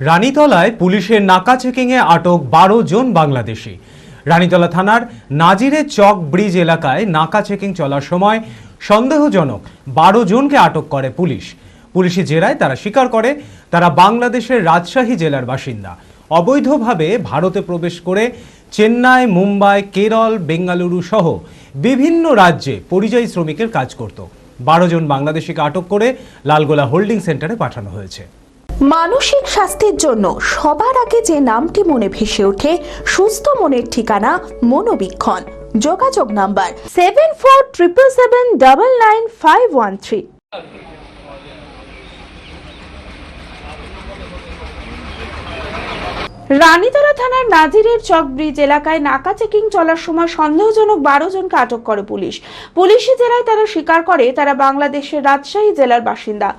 রানীতলায় পুলিশের নাকা চেকিংয়ে আটক ১২ জন বাংলাদেশি। রানীতলা থানার নাজিরের চক ব্রিজ এলাকায় নাকা চেকিং চলার সময় সন্দেহজনক ১২ জনকে আটক করে পুলিশ। পুলিশি জেরায় তারা স্বীকার করে তারা বাংলাদেশের রাজশাহী জেলার বাসিন্দা। অবৈধভাবে ভারতে প্রবেশ করে চেন্নাই, মুম্বাই, কেরল, বেঙ্গালুরু সহ বিভিন্ন রাজ্যে পরিযায়ী শ্রমিকের কাজ করত। ১২ জন বাংলাদেশিকে আটক করে লালগোলা হোল্ডিং সেন্টারে পাঠানো হয়েছে। মানসিক স্বাস্থ্যের জন্য সবার আগে যে নামটি মনে ভেসে ওঠে, সুস্থ মনের ঠিকানা মনোবীক্ষণ। যোগাযোগ নাম্বার 7477799513। রানীতলা থানার নাজিরের চক ব্রিজ এলাকায় নাকা চেকিং চলার সময় সন্দেহজনক ১২ জনকে আটক করে পুলিশ। পুলিশি জেরায় তারা স্বীকার করে তারা বাংলাদেশের রাজশাহী জেলার বাসিন্দা।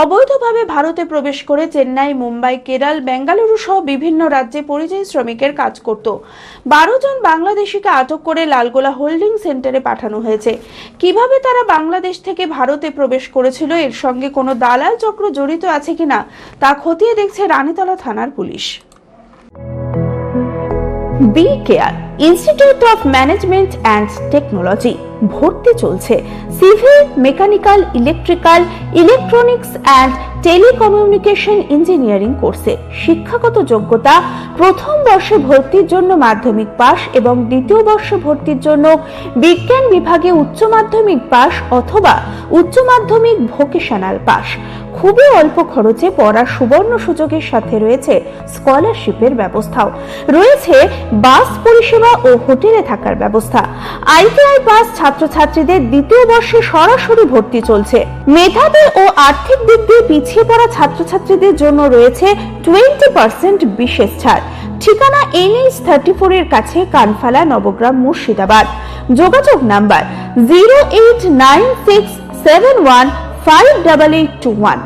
অবৈধভাবে ভারতে প্রবেশ করে চেন্নাই, মুম্বাই, কেরল, বেঙ্গালুরু সহ বিভিন্ন রাজ্যে পরিযায়ী শ্রমিকের কাজ করত। ১২ জন বাংলাদেশিকে আটক করে লালগোলা হোল্ডিং সেন্টারে পাঠানো হয়েছে। কিভাবে তারা বাংলাদেশ থেকে ভারতে প্রবেশ করেছিল, এর সঙ্গে কোনো দালাল চক্র জড়িত আছে কিনা তা খতিয়ে দেখছে রানীতলা থানার পুলিশ। B care institute of management and technology ভর্তি চলছে civil, mechanical, electrical, electronics and telecommunication engineering কোর্সে। শিক্ষাগত যোগ্যতা: প্রথম বর্ষে ভর্তির জন্য মাধ্যমিক পাস এবং দ্বিতীয় বর্ষে ভর্তির জন্য বিজ্ঞান বিভাগে উচ্চ মাধ্যমিক পাস অথবা উচ্চ মাধ্যমিক ভোকেশনাল পাস। খুবই অল্প খরচে পড়ার সুবর্ণ সুযোগের সাথে রয়েছে স্কলারশিপের ব্যবস্থাও। রয়েছে বাস পরিষেবা ও হোটেলে থাকার ব্যবস্থা। আইটিআই পাস ছাত্রছাত্রীদের দ্বিতীয় বর্ষে সরাসরি ভর্তি চলছে। মেধাবী ও আর্থিক দিক দিয়ে পিছিয়ে পড়া ছাত্রছাত্রীদের জন্য রয়েছে 20% বিশেষ ছাড়। ঠিকানা NH 34 এর কাছে, কানফালা, নবগ্রাম, মুর্শিদাবাদ। যোগাযোগ নাম্বার 08967158821।